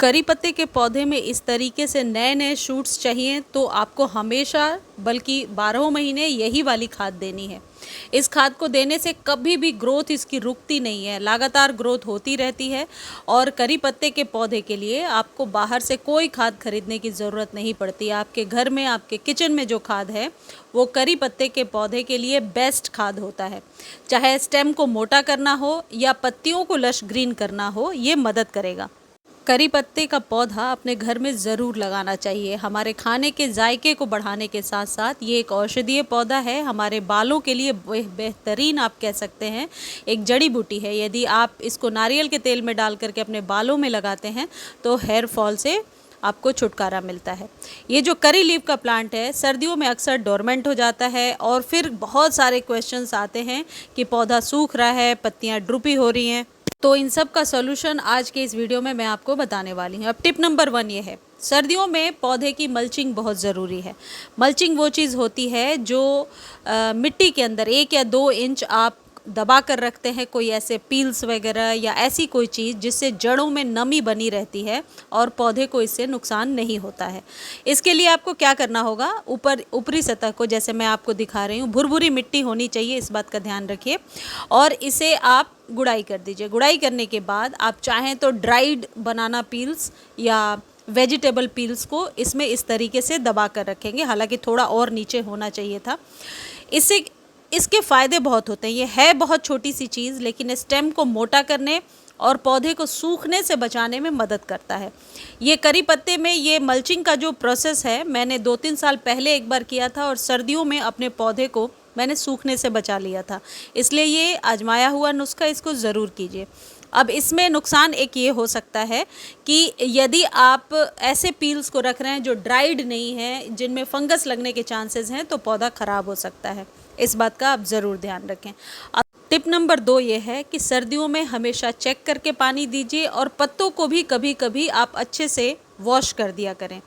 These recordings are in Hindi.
करी पत्ते के पौधे में इस तरीके से नए नए शूट्स चाहिए तो आपको हमेशा बल्कि 12 महीने यही वाली खाद देनी है। इस खाद को देने से कभी भी ग्रोथ इसकी रुकती नहीं है, लगातार ग्रोथ होती रहती है। और करी पत्ते के पौधे के लिए आपको बाहर से कोई खाद खरीदने की ज़रूरत नहीं पड़ती। आपके घर में, आपके किचन में जो खाद है वो करी पत्ते के पौधे के लिए बेस्ट खाद होता है। चाहे स्टेम को मोटा करना हो या पत्तियों को लश ग्रीन करना हो, ये मदद करेगा। करी पत्ते का पौधा अपने घर में ज़रूर लगाना चाहिए। हमारे खाने के जायके को बढ़ाने के साथ साथ ये एक औषधीय पौधा है। हमारे बालों के लिए बेहतरीन आप कह सकते हैं एक जड़ी बूटी है। यदि आप इसको नारियल के तेल में डाल करके अपने बालों में लगाते हैं तो हेयर फॉल से आपको छुटकारा मिलता है। ये जो करी लीफ का प्लांट है सर्दियों में अक्सर डोरमेंट हो जाता है और फिर बहुत सारे क्वेश्चंस आते हैं कि पौधा सूख रहा है, पत्तियां ड्रूपी हो रही हैं। तो इन सब का सॉल्यूशन आज के इस वीडियो में मैं आपको बताने वाली हूँ। अब टिप नंबर 1 ये है, सर्दियों में पौधे की मल्चिंग बहुत ज़रूरी है। मल्चिंग वो चीज़ होती है जो मिट्टी के अंदर 1 या 2 इंच आप दबा कर रखते हैं, कोई ऐसे पील्स वगैरह या ऐसी कोई चीज़ जिससे जड़ों में नमी बनी रहती है और पौधे को इससे नुकसान नहीं होता है। इसके लिए आपको क्या करना होगा, ऊपरी सतह को जैसे मैं आपको दिखा रही हूँ भुरभुरी मिट्टी होनी चाहिए, इस बात का ध्यान रखिए। और इसे आप गुड़ाई कर दीजिए। गुड़ाई करने के बाद आप चाहें तो ड्राइड बनाना पील्स या वेजिटेबल पील्स को इसमें इस तरीके से दबा कर रखेंगे, हालांकि थोड़ा और नीचे होना चाहिए था। इससे इसके फ़ायदे बहुत होते हैं। ये है बहुत छोटी सी चीज़ लेकिन स्टेम को मोटा करने और पौधे को सूखने से बचाने में मदद करता है। ये करी पत्ते में ये मल्चिंग का जो प्रोसेस है मैंने 2-3 साल पहले एक बार किया था और सर्दियों में अपने पौधे को मैंने सूखने से बचा लिया था। इसलिए ये आजमाया हुआ नुस्खा, इसको ज़रूर कीजिए। अब इसमें नुकसान एक ये हो सकता है कि यदि आप ऐसे पील्स को रख रहे हैं जो ड्राइड नहीं हैं, जिनमें फंगस लगने के चांसेस हैं, तो पौधा ख़राब हो सकता है। इस बात का आप ज़रूर ध्यान रखें। अब टिप नंबर 2 ये है कि सर्दियों में हमेशा चेक करके पानी दीजिए और पत्तों को भी कभी कभी आप अच्छे से वॉश कर दिया करें।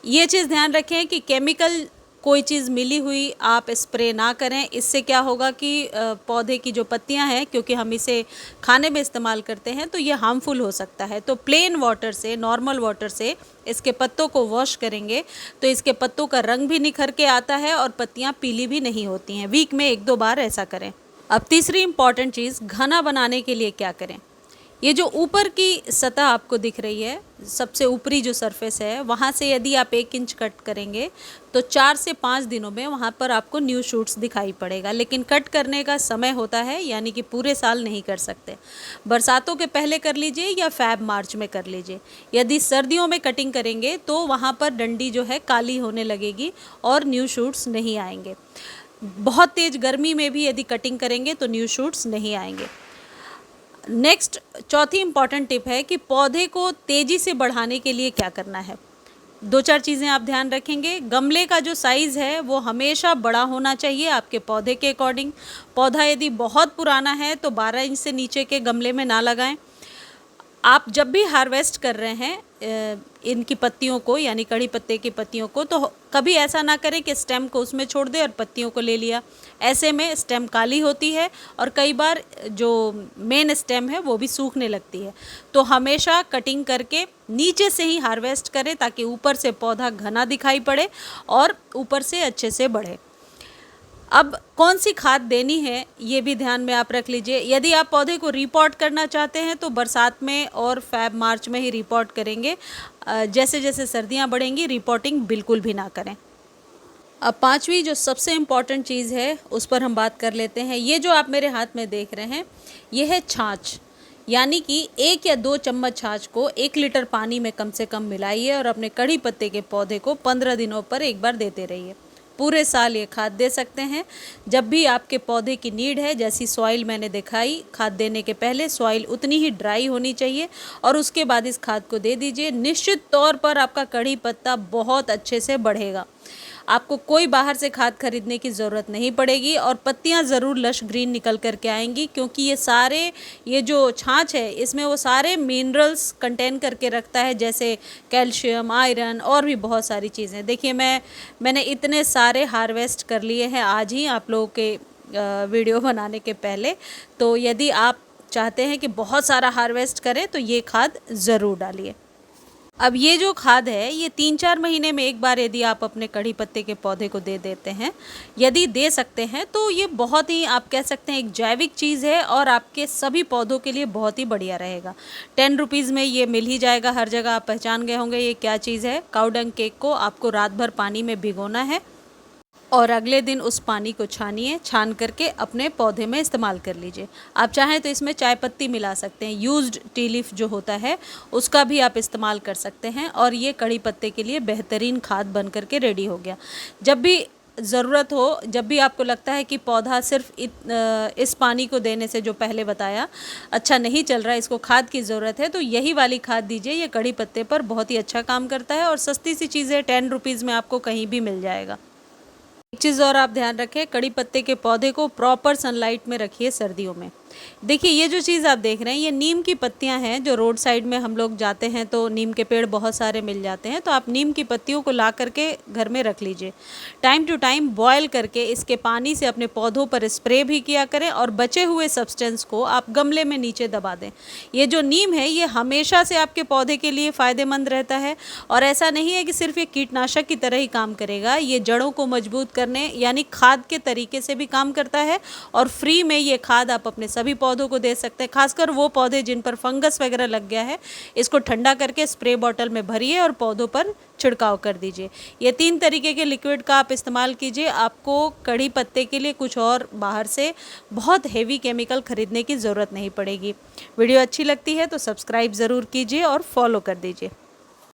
ये चीज़ ध्यान रखें कि केमिकल कोई चीज़ मिली हुई आप स्प्रे ना करें। इससे क्या होगा कि पौधे की जो पत्तियां हैं, क्योंकि हम इसे खाने में इस्तेमाल करते हैं तो ये हार्मफुल हो सकता है। तो प्लेन वाटर से, नॉर्मल वाटर से इसके पत्तों को वॉश करेंगे तो इसके पत्तों का रंग भी निखर के आता है और पत्तियां पीली भी नहीं होती हैं। वीक में 1-2 बार ऐसा करें। अब तीसरी इम्पॉर्टेंट चीज़, घना बनाने के लिए क्या करें। ये जो ऊपर की सतह आपको दिख रही है, सबसे ऊपरी जो सरफेस है, वहाँ से यदि आप 1 इंच कट करेंगे तो 4 से 5 दिनों में वहाँ पर आपको न्यू शूट्स दिखाई पड़ेगा। लेकिन कट करने का समय होता है, यानी कि पूरे साल नहीं कर सकते। बरसातों के पहले कर लीजिए या फ़ैब मार्च में कर लीजिए। यदि सर्दियों में कटिंग करेंगे तो वहाँ पर डंडी जो है काली होने लगेगी और न्यू शूट्स नहीं आएंगे। बहुत तेज़ गर्मी में भी यदि कटिंग करेंगे तो न्यू शूट्स नहीं आएंगे। नेक्स्ट, चौथी इम्पॉर्टेंट टिप है कि पौधे को तेज़ी से बढ़ाने के लिए क्या करना है। 2-4 चीज़ें आप ध्यान रखेंगे। गमले का जो साइज़ है वो हमेशा बड़ा होना चाहिए आपके पौधे के अकॉर्डिंग। पौधा यदि बहुत पुराना है तो 12 इंच से नीचे के गमले में ना लगाएं। आप जब भी हार्वेस्ट कर रहे हैं इनकी पत्तियों को, यानी कड़ी पत्ते की पत्तियों को, तो कभी ऐसा ना करें कि स्टेम को उसमें छोड़ दें और पत्तियों को ले लिया। ऐसे में स्टेम काली होती है और कई बार जो मेन स्टेम है वो भी सूखने लगती है। तो हमेशा कटिंग करके नीचे से ही हार्वेस्ट करें ताकि ऊपर से पौधा घना दिखाई पड़े और ऊपर से अच्छे से बढ़े। अब कौन सी खाद देनी है ये भी ध्यान में आप रख लीजिए। यदि आप पौधे को रिपोर्ट करना चाहते हैं तो बरसात में और फ़ैब मार्च में ही रिपोर्ट करेंगे। जैसे जैसे सर्दियां बढ़ेंगी रिपोर्टिंग बिल्कुल भी ना करें। अब 5वीं जो सबसे इम्पॉर्टेंट चीज़ है उस पर हम बात कर लेते हैं। ये जो आप मेरे हाथ में देख रहे हैं ये है छाछ, यानी कि 1 या 2 चम्मच छाछ को 1 लीटर पानी में कम से कम मिलाइए और अपने कड़ी पत्ते के पौधे को 15 दिनों पर एक बार देते रहिए। पूरे साल ये खाद दे सकते हैं जब भी आपके पौधे की नीड है। जैसी सॉइल मैंने दिखाई, खाद देने के पहले सॉइल उतनी ही ड्राई होनी चाहिए और उसके बाद इस खाद को दे दीजिए। निश्चित तौर पर आपका कड़ी पत्ता बहुत अच्छे से बढ़ेगा। आपको कोई बाहर से खाद खरीदने की ज़रूरत नहीं पड़ेगी और पत्तियां ज़रूर लश ग्रीन निकल करके आएंगी, क्योंकि ये जो छाछ है इसमें वो सारे मिनरल्स कंटेन करके रखता है, जैसे कैल्शियम, आयरन और भी बहुत सारी चीज़ें। देखिए मैंने इतने सारे हार्वेस्ट कर लिए हैं आज ही आप लोगों के वीडियो बनाने के पहले। तो यदि आप चाहते हैं कि बहुत सारा हार्वेस्ट करें तो ये खाद ज़रूर डालिए। अब ये जो खाद है ये 3-4 महीने में एक बार यदि आप अपने कड़ी पत्ते के पौधे को दे देते हैं, यदि दे सकते हैं तो ये बहुत ही आप कह सकते हैं एक जैविक चीज़ है और आपके सभी पौधों के लिए बहुत ही बढ़िया रहेगा। 10 रुपीज़ में ये मिल ही जाएगा हर जगह, आप पहचान गए होंगे ये क्या चीज़ है। काउडंग केक को आपको रात भर पानी में भिगोना है और अगले दिन उस पानी को छानिए, छान करके अपने पौधे में इस्तेमाल कर लीजिए। आप चाहें तो इसमें चाय पत्ती मिला सकते हैं, यूज्ड टी लीफ जो होता है उसका भी आप इस्तेमाल कर सकते हैं और ये कड़ी पत्ते के लिए बेहतरीन खाद बन करके रेडी हो गया। जब भी ज़रूरत हो, जब भी आपको लगता है कि पौधा सिर्फ इस पानी को देने से जो पहले बताया अच्छा नहीं चल रहा है, इसको खाद की ज़रूरत है, तो यही वाली खाद दीजिए। ये कड़ी पत्ते पर बहुत ही अच्छा काम करता है और सस्ती सी चीज़ है, 10 रुपीज़ में आपको कहीं भी मिल जाएगा। एक चीज़ और आप ध्यान रखें, कड़ी पत्ते के पौधे को प्रॉपर सनलाइट में रखिए सर्दियों में। देखिए ये जो चीज़ आप देख रहे हैं ये नीम की पत्तियां हैं, जो रोड साइड में हम लोग जाते हैं तो नीम के पेड़ बहुत सारे मिल जाते हैं, तो आप नीम की पत्तियों को ला करके घर में रख लीजिए। टाइम टू टाइम बॉयल करके इसके पानी से अपने पौधों पर स्प्रे भी किया करें और बचे हुए सब्सटेंस को आप गमले में नीचे दबा दें। ये जो नीम है ये हमेशा से आपके पौधे के लिए फ़ायदेमंद रहता है और ऐसा नहीं है कि सिर्फ ये कीटनाशक की तरह ही काम करेगा, ये जड़ों को मजबूत करने यानी खाद के तरीके से भी काम करता है और फ्री में ये खाद आप अपने सभी पौधों को दे सकते हैं। खासकर वो पौधे जिन पर फंगस वगैरह लग गया है, इसको ठंडा करके स्प्रे बॉटल में भरिए और पौधों पर छिड़काव कर दीजिए। ये 3 तरीके के लिक्विड का आप इस्तेमाल कीजिए, आपको कड़ी पत्ते के लिए कुछ और बाहर से बहुत हेवी केमिकल खरीदने की ज़रूरत नहीं पड़ेगी। वीडियो अच्छी लगती है तो सब्सक्राइब ज़रूर कीजिए और फॉलो कर दीजिए।